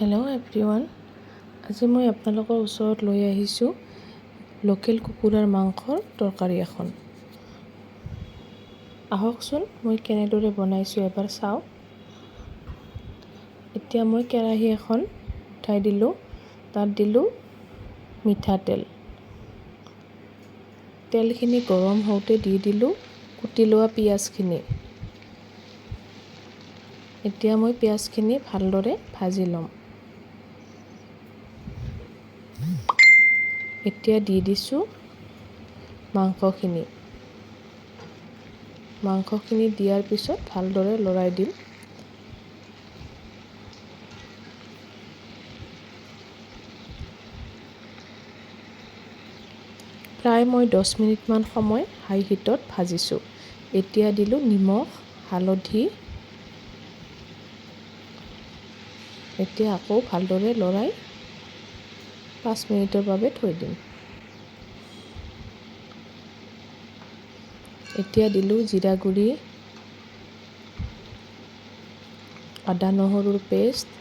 Hello' everyone, আজি মই আপোনালোকৰ ওচৰত লৈ আহিছোঁ লোকেল কুকুৰাৰ মাংসৰ তৰকাৰী এখন। আহকচোন মই কেনেদৰে বনাইছোঁ এবাৰ চাওক। এতিয়া মই কেৰাহী এখন উঠাই দিলোঁ, তাত দিলোঁ মিঠাতেল। তেলখিনি গৰম হওঁতে দি দিলোঁ কুটি লোৱা পিঁয়াজখিনি। এতিয়া মই পিঁয়াজখিনি ভালদৰে ভাজি ল'ম। এতিয়া দি দিছোঁ মাংসখিনি। মাংসখিনি দিয়াৰ পিছত ভালদৰে লৰাই দিম। প্ৰায় মই 10 মিনিটমান সময় হাই হিটত ভাজিছোঁ। এতিয়া দিলোঁ নিমখ, হালধি। এতিয়া আকৌ ভালদৰে লৰাই 5 মিনিটৰ বাবে থৈ দিম। এতিয়া দিলোঁ জিৰা গুড়ি, আদা নহৰুৰ পেষ্ট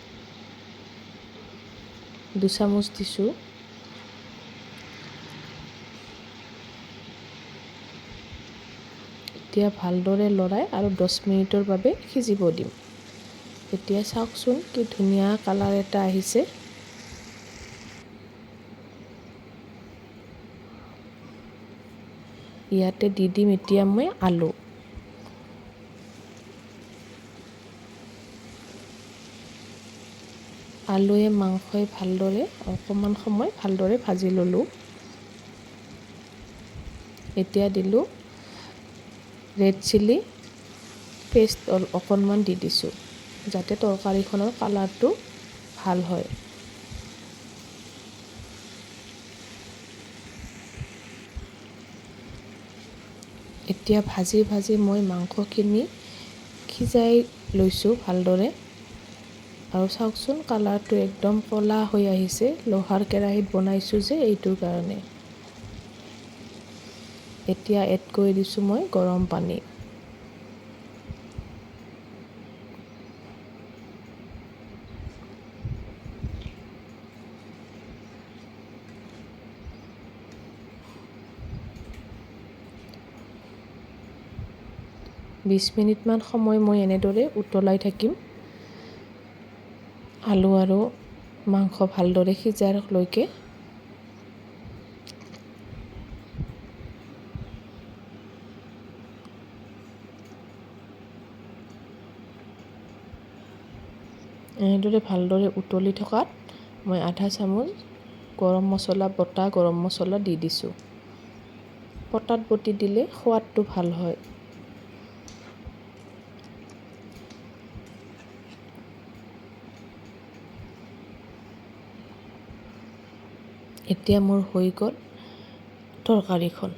2 চামুচ দিছোঁ। এতিয়া ভালদৰে লৰাই আৰু 10 মিনিটৰ বাবে সিজিব দিম। এতিয়া চাওকচোন কি ধুনীয়া কালাৰ এটা আহিছে। ইয়াতে দি দিম এতিয়া মই আলু। আলুৱে মাংসই ভালদৰে অকণমান সময় ভালদৰে ভাজি ল'লোঁ। এতিয়া দিলোঁ ৰেড চিলি পেষ্ট অকণমান দি দিছোঁ, যাতে তৰকাৰীখনৰ কালাৰটো ভাল হয়। এতিয়া ভাজি ভাজি মই মাংসখিনি সিজাই লৈছোঁ ভালদৰে। আৰু চাওকচোন কালাৰটো একদম ক'লা হৈ আহিছে। লোহাৰ কেৰাহীত বনাইছোঁ যে এইটোৰ কাৰণে। এতিয়া এড কৰি দিছোঁ মই গৰম পানী। বিশ মিনিটমান সময় মই এনেদৰে উতলাই থাকিম। আলু আৰু মাংস ভালদৰে সিজালৈকে। এনেদৰে ভালদৰে উতলি থকাত মই আধা চামুচ গৰম মছলা, বটা গৰম মছলা দি দিছোঁ। পটাত বটি দিলে সোৱাদটো ভাল হয়। এতিয়া মোৰ হৈ গ'ল তৰকাৰীখন।